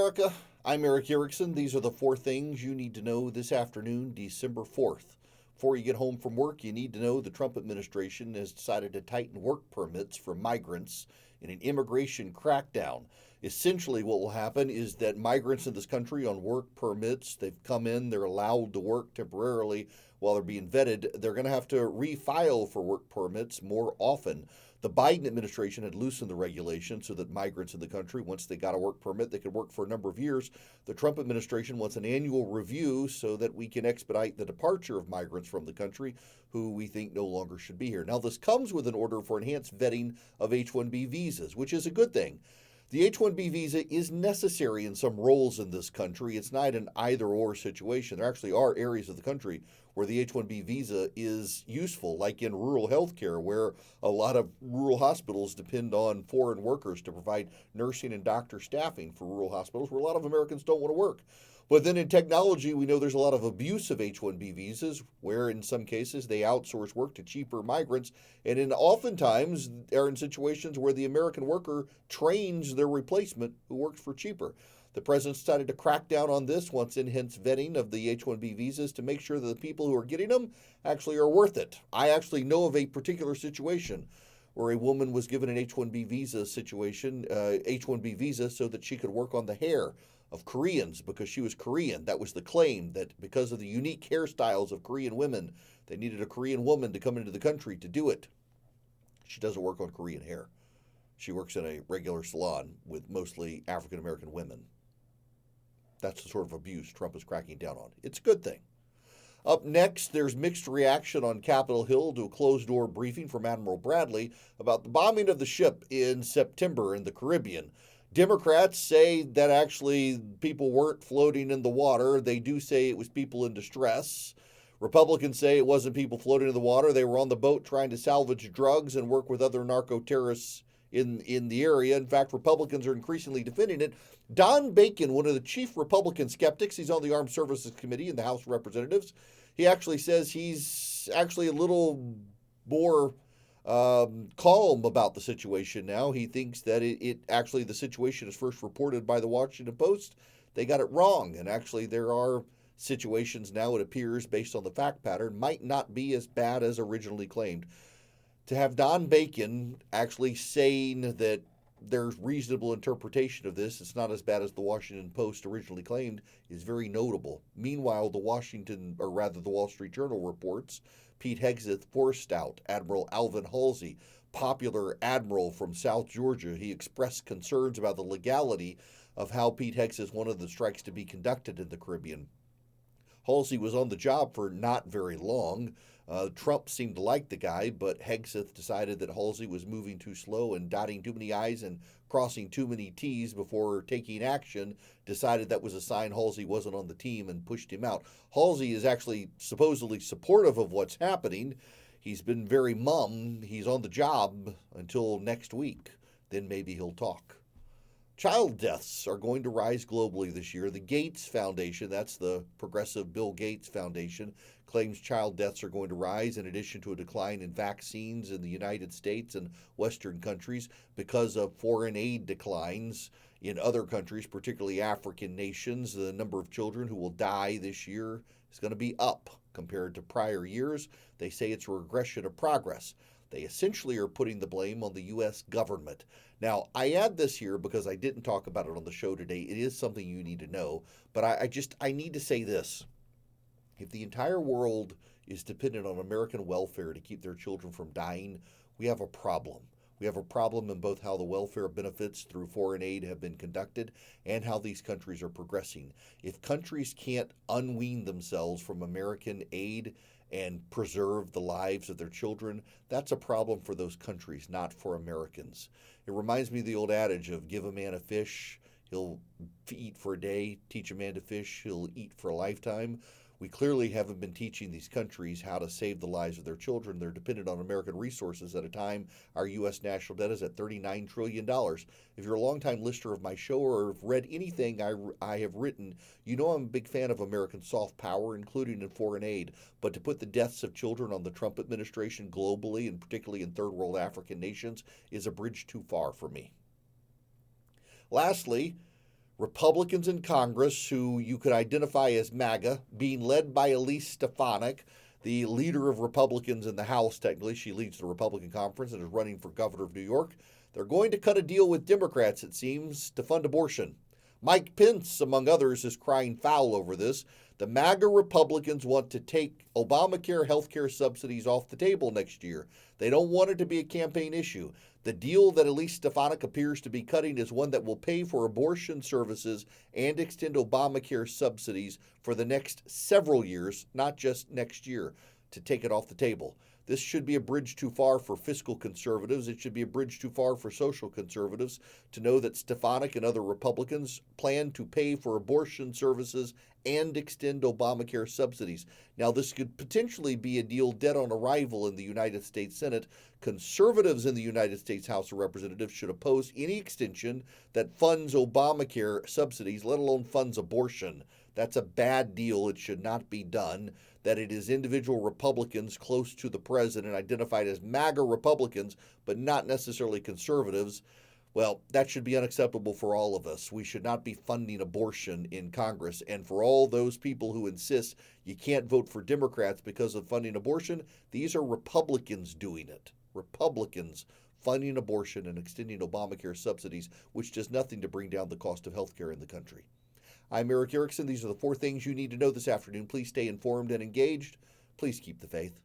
America. I'm Erick Erickson. These are the 4 things you need to know this afternoon, December 4th. Before you get home from work, you need to know the Trump administration has decided to tighten work permits for migrants in an immigration crackdown. Essentially, what will happen is that migrants in this country on work permits, they've come in, they're allowed to work temporarily while they're being vetted. They're going to have to refile for work permits more often. The Biden administration had loosened the regulations so that migrants in the country, once they got a work permit, they could work for a number of years. The Trump administration wants an annual review so that we can expedite the departure of migrants from the country who we think no longer should be here. Now, this comes with an order for enhanced vetting of H-1B visas, which is a good thing. The H-1B visa is necessary in some roles in this country. It's not an either-or situation. There actually are areas of the country where the H-1B visa is useful, like in rural healthcare, where a lot of rural hospitals depend on foreign workers to provide nursing and doctor staffing for rural hospitals, where a lot of Americans don't want to work. But then in technology, we know there's a lot of abuse of H-1B visas, where in some cases they outsource work to cheaper migrants, and oftentimes are in situations where the American worker trains their replacement who works for cheaper. The president decided to crack down on this, wants enhanced vetting of the H-1B visas to make sure that the people who are getting them actually are worth it. I actually know of a particular situation where a woman was given an H-1B visa H-1B visa so that she could work on the hair of Koreans because she was Korean. That was the claim, that because of the unique hairstyles of Korean women, they needed a Korean woman to come into the country to do it. She doesn't work on Korean hair. She works in a regular salon with mostly African American women. That's the sort of abuse Trump is cracking down on. It's a good thing. Up next, there's mixed reaction on Capitol Hill to a closed-door briefing from Admiral Bradley about the bombing of the ship in September in the Caribbean. Democrats say that actually people weren't floating in the water. They do say it was people in distress. Republicans say it wasn't people floating in the water. They were on the boat trying to salvage drugs and work with other narco-terrorists in the area. In fact, Republicans are increasingly defending it. Don Bacon, one of the chief Republican skeptics, he's on the Armed Services Committee in the House of Representatives. He actually says he's actually a little more calm about the situation now. He thinks that the situation is first reported by the Washington Post. They got it wrong. And actually there are situations now, it appears, based on the fact pattern, might not be as bad as originally claimed. To have Don Bacon actually saying that there's reasonable interpretation of this, it's not as bad as the Washington Post originally claimed, is very notable. Meanwhile, the Wall Street Journal reports Pete Hegseth forced out Admiral Alvin Halsey, popular admiral from South Georgia. He expressed concerns about the legality of how Pete Hegseth wanted the strikes to be conducted in the Caribbean. Halsey was on the job for not very long. Trump seemed to like the guy, but Hegseth decided that Halsey was moving too slow and dotting too many I's and crossing too many T's before taking action, decided that was a sign Halsey wasn't on the team and pushed him out. Halsey is actually supposedly supportive of what's happening. He's been very mum. He's on the job until next week. Then maybe he'll talk. Child deaths are going to rise globally this year. The Gates Foundation, that's the progressive Bill Gates Foundation, claims child deaths are going to rise in addition to a decline in vaccines in the United States and Western countries because of foreign aid declines in other countries, particularly African nations. The number of children who will die this year is going to be up compared to prior years. They say it's a regression of progress. They essentially are putting the blame on the U.S. government. Now, I add this here because I didn't talk about it on the show today. It is something you need to know, but I need to say this. If the entire world is dependent on American welfare to keep their children from dying, we have a problem. We have a problem in both how the welfare benefits through foreign aid have been conducted and how these countries are progressing. If countries can't unwean themselves from American aid and preserve the lives of their children, that's a problem for those countries, not for Americans. It reminds me of the old adage of give a man a fish, he'll eat for a day, teach a man to fish, he'll eat for a lifetime. We clearly haven't been teaching these countries how to save the lives of their children. They're dependent on American resources at a time our U.S. national debt is at $39 trillion. If you're a longtime listener of my show or have read anything I have written, you know I'm a big fan of American soft power, including in foreign aid. But to put the deaths of children on the Trump administration globally, and particularly in third world African nations, is a bridge too far for me. Lastly, Republicans in Congress, who you could identify as MAGA, being led by Elise Stefanik, the leader of Republicans in the House. Technically, she leads the Republican conference and is running for governor of New York. They're going to cut a deal with Democrats, it seems, to fund abortion. Mike Pence, among others, is crying foul over this. The MAGA Republicans want to take Obamacare health care subsidies off the table next year. They don't want it to be a campaign issue. The deal that Elise Stefanik appears to be cutting is one that will pay for abortion services and extend Obamacare subsidies for the next several years, not just next year, to take it off the table. This should be a bridge too far for fiscal conservatives. It should be a bridge too far for social conservatives to know that Stefanik and other Republicans plan to pay for abortion services and extend Obamacare subsidies. Now, this could potentially be a deal dead on arrival in the United States Senate. Conservatives in the United States House of Representatives should oppose any extension that funds Obamacare subsidies, let alone funds abortion. That's a bad deal. It should not be done. That it is individual Republicans close to the president, identified as MAGA Republicans, but not necessarily conservatives, well, that should be unacceptable for all of us. We should not be funding abortion in Congress. And for all those people who insist you can't vote for Democrats because of funding abortion, these are Republicans doing it. Republicans funding abortion and extending Obamacare subsidies, which does nothing to bring down the cost of health care in the country. I'm Erick Erickson. These are the 4 things you need to know this afternoon. Please stay informed and engaged. Please keep the faith.